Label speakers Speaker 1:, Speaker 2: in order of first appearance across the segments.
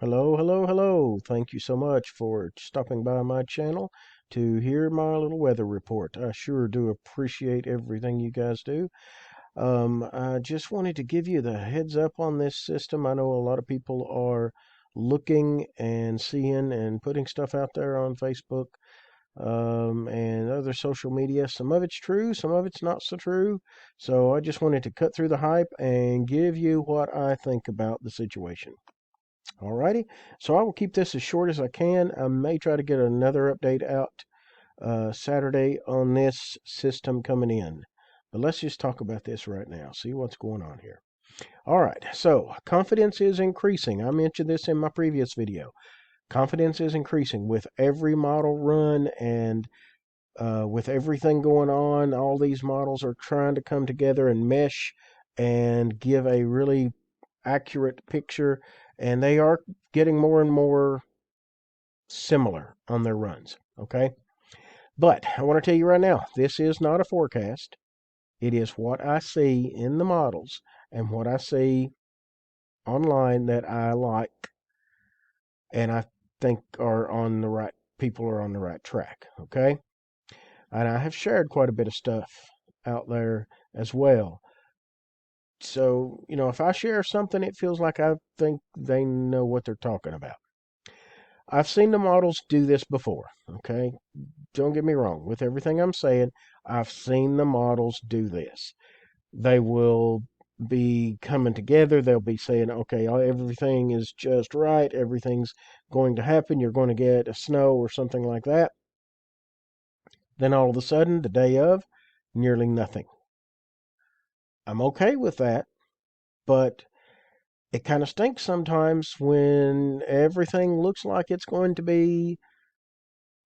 Speaker 1: Hello, hello, hello. Thank you so much for stopping by my channel to hear my little weather report. I sure do appreciate everything you guys do. I just wanted to give you the heads up on this system. I know a lot of people are looking and seeing and putting stuff out there on Facebook and other social media. Some of it's true, some of it's not so true. So I just wanted to cut through the hype and give you what I think about the situation. Alrighty, so I will keep this as short as I can. I may try to get another update out Saturday on this system coming in. But let's just talk about this right now, see what's going on here. Alright, so confidence is increasing. I mentioned this in my previous video. Confidence is increasing with every model run and with everything going on. All these models are trying to come together and mesh and give a really accurate picture, and they are getting more and more similar on their runs. Okay, but I want to tell you right now, this is not a forecast. It is what I see in the models and what I see online that I like, and I think are on the right people are on the right track. Okay, and I have shared quite a bit of stuff out there as well. So, if I share something, it feels like I think they know what they're talking about. I've seen the models do this before, okay? Don't get me wrong. With everything I'm saying, I've seen the models do this. They will be coming together. They'll be saying, okay, everything is just right. Everything's going to happen. You're going to get a snow or something like that. Then all of a sudden, the day of, nearly nothing. I'm okay with that, but it kind of stinks sometimes when everything looks like it's going to be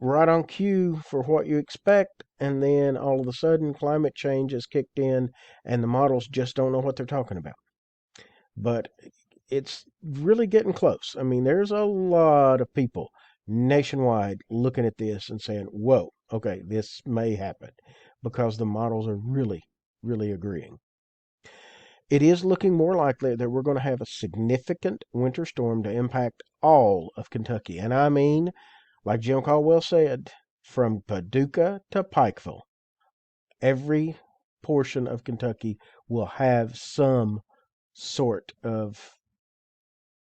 Speaker 1: right on cue for what you expect, and then all of a sudden climate change has kicked in and the models just don't know what they're talking about. But it's really getting close. I mean, there's a lot of people nationwide looking at this and saying, whoa, okay, this may happen, because the models are really, really agreeing. It is looking more likely that we're going to have a significant winter storm to impact all of Kentucky. And I mean, like Jim Caldwell said, from Paducah to Pikeville, every portion of Kentucky will have some sort of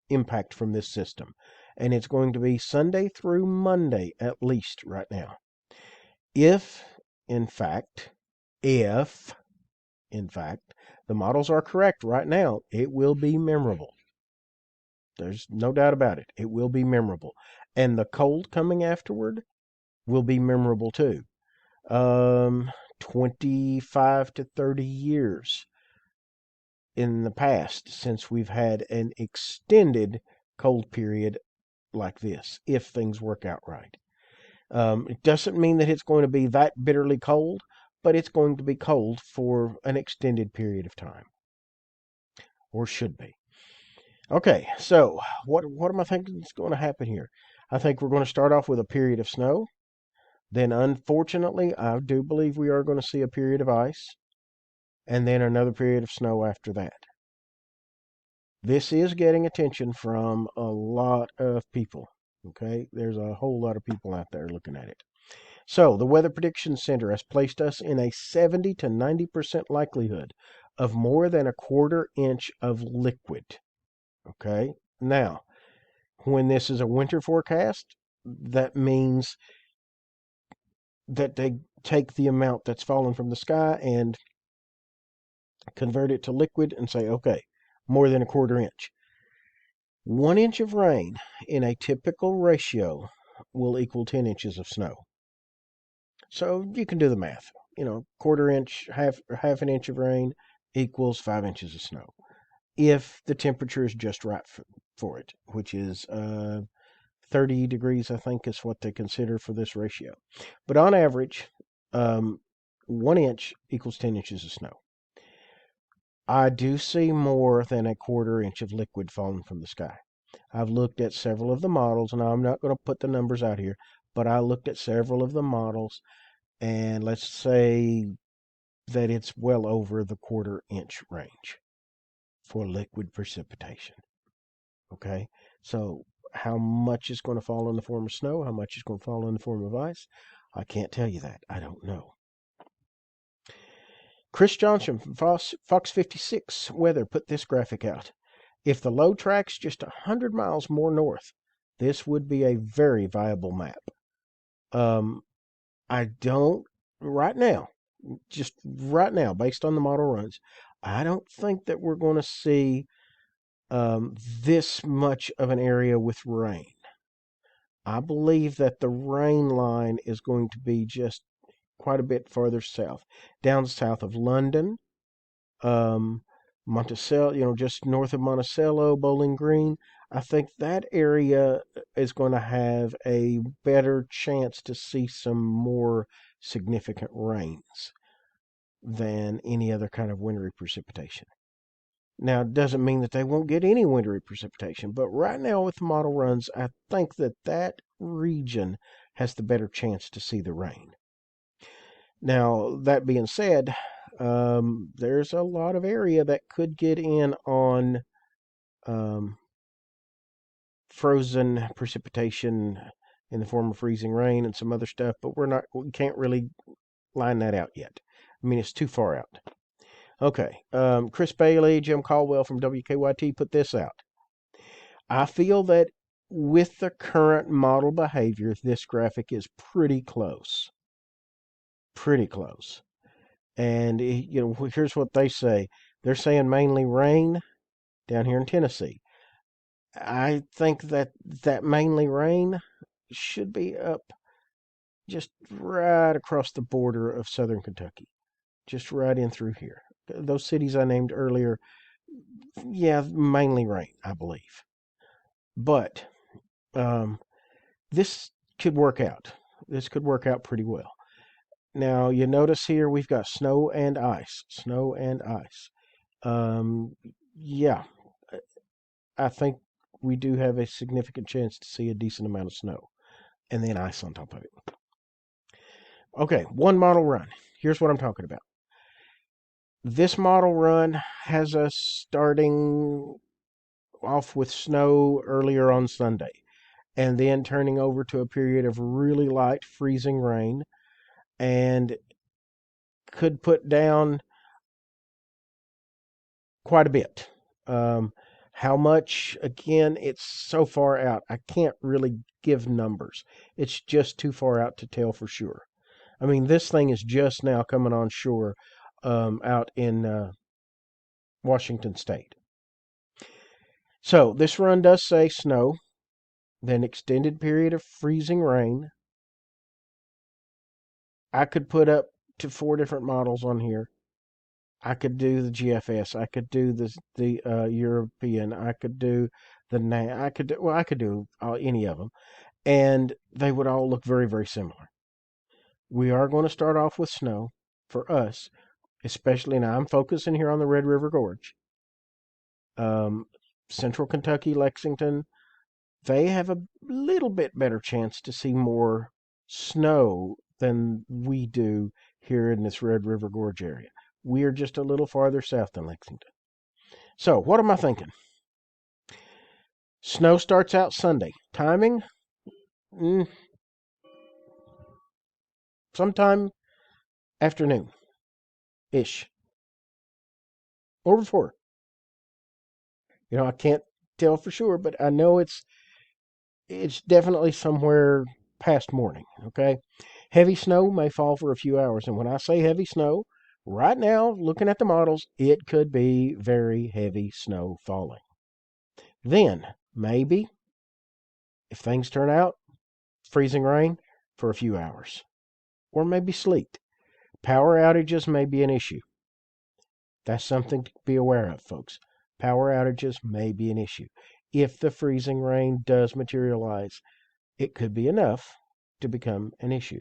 Speaker 1: impact from this system. And it's going to be Sunday through Monday at least right now. If, in fact, if in fact, the models are correct right now, it will be memorable. There's no doubt about it. It will be memorable. And the cold coming afterward will be memorable too. 25 to 30 years in the past since we've had an extended cold period like this, if things work out right. It doesn't mean that it's going to be that bitterly cold, but it's going to be cold for an extended period of time, or should be. Okay, so what am I thinking is going to happen here? I think we're going to start off with a period of snow. Then, unfortunately, I do believe we are going to see a period of ice, and then another period of snow after that. This is getting attention from a lot of people. Okay, there's a whole lot of people out there looking at it. So, the Weather Prediction Center has placed us in a 70 to 90% likelihood of more than a quarter inch of liquid. Okay, now, when this is a winter forecast, that means that they take the amount that's fallen from the sky and convert it to liquid and say, okay, more than a quarter inch. 1 inch of rain in a typical ratio will equal 10 inches of snow. So you can do the math. Quarter inch, half an inch of rain equals 5 inches of snow, if the temperature is just right for it, which is 30 degrees, I think, is what they consider for this ratio. But on average, 1 inch equals 10 inches of snow. I do see more than a quarter inch of liquid falling from the sky. I've looked at several of the models, and I'm not going to put the numbers out here, but I looked at several of the models, and let's say that it's well over the quarter inch range for liquid precipitation. Okay, so how much is going to fall in the form of snow, how much is going to fall in the form of ice, I can't tell you that. I don't know. Chris Johnson from Fox 56 Weather put this graphic out. If the low tracks just 100 miles more north, this would be a very viable map. I don't, right now, just right now, based on the model runs, I don't think that we're going to see this much of an area with rain. I believe that the rain line is going to be just quite a bit farther south, down south of London, Monticello, just north of Monticello, Bowling Green. I think that area is going to have a better chance to see some more significant rains than any other kind of wintry precipitation. Now, it doesn't mean that they won't get any wintry precipitation, but right now with the model runs, I think that that region has the better chance to see the rain. Now, that being said, there's a lot of area that could get in on frozen precipitation in the form of freezing rain and some other stuff, but we can't really line that out yet. I mean, it's too far out. Okay, Chris Bailey, Jim Caldwell from WKYT put this out. I feel that with the current model behavior, this graphic is pretty close. Pretty close. And, here's what they say. They're saying mainly rain down here in Tennessee. I think that mainly rain should be up just right across the border of southern Kentucky, just right in through here. Those cities I named earlier, yeah, mainly rain, I believe. But this could work out. This could work out pretty well. Now, you notice here we've got snow and ice. Snow and ice. Yeah, I think we do have a significant chance to see a decent amount of snow and then ice on top of it. Okay, one model run. Here's what I'm talking about. This model run has us starting off with snow earlier on Sunday and then turning over to a period of really light freezing rain and could put down quite a bit. How much, again, it's so far out. I can't really give numbers. It's just too far out to tell for sure. I mean, this thing is just now coming on shore out in Washington State. So this run does say snow, then extended period of freezing rain. I could put up to 4 different models on here. I could do the GFS. I could do the European. I could do the I could do any of them, and they would all look very, very similar. We are going to start off with snow for us, especially now. I'm focusing here on the Red River Gorge, Central Kentucky, Lexington. They have a little bit better chance to see more snow than we do here in this Red River Gorge area. We are just a little farther south than Lexington. So, what am I thinking? Snow starts out Sunday. Timing? Sometime afternoon-ish. Or before. I can't tell for sure, but I know it's definitely somewhere past morning, okay? Heavy snow may fall for a few hours, and when I say heavy snow, right now, looking at the models, it could be very heavy snow falling. Then, maybe, if things turn out, freezing rain for a few hours. Or maybe sleet. Power outages may be an issue. That's something to be aware of, folks. Power outages may be an issue. If the freezing rain does materialize, it could be enough to become an issue.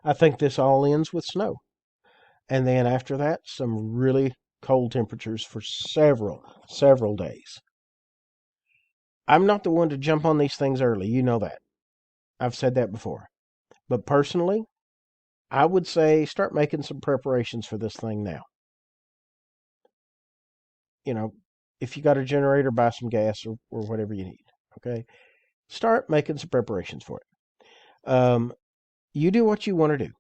Speaker 1: I think this all ends with snow. And then after that, some really cold temperatures for several days. I'm not the one to jump on these things early. You know that. I've said that before. But personally, I would say start making some preparations for this thing now. if you got a generator, buy some gas or whatever you need. Okay, start making some preparations for it. You do what you want to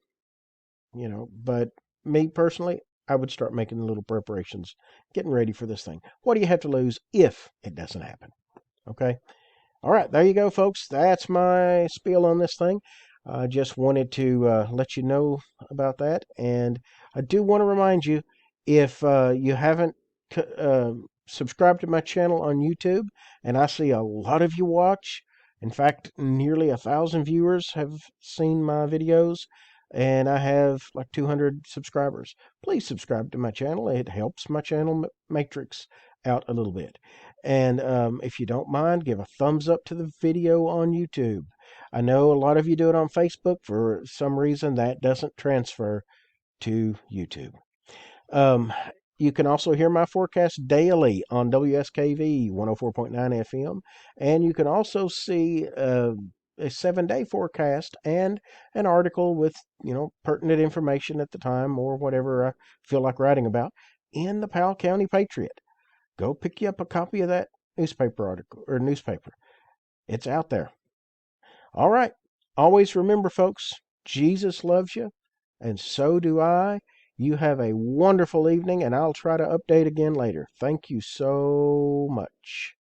Speaker 1: do, but me personally, I would start making little preparations, getting ready for this thing. What do you have to lose if it doesn't happen? Okay. All right, there you go, folks. That's my spiel on this thing. I just wanted to let you know about that. And I do want to remind you, if you haven't subscribed to my channel on YouTube, and I see a lot of you watch, in fact, nearly 1,000 viewers have seen my videos, and I have like 200 subscribers. Please subscribe to my channel. It helps my channel matrix out a little bit. And if you don't mind, give a thumbs up to the video on YouTube. I know a lot of you do it on Facebook. For some reason, that doesn't transfer to YouTube. Um, you can also hear my forecast daily on WSKV 104.9 FM. And you can also see a 7-day forecast and an article with, pertinent information at the time or whatever I feel like writing about in the Powell County Patriot. Go pick you up a copy of that newspaper article or newspaper. It's out there. All right. Always remember, folks, Jesus loves you, and so do I. You have a wonderful evening, and I'll try to update again later. Thank you so much.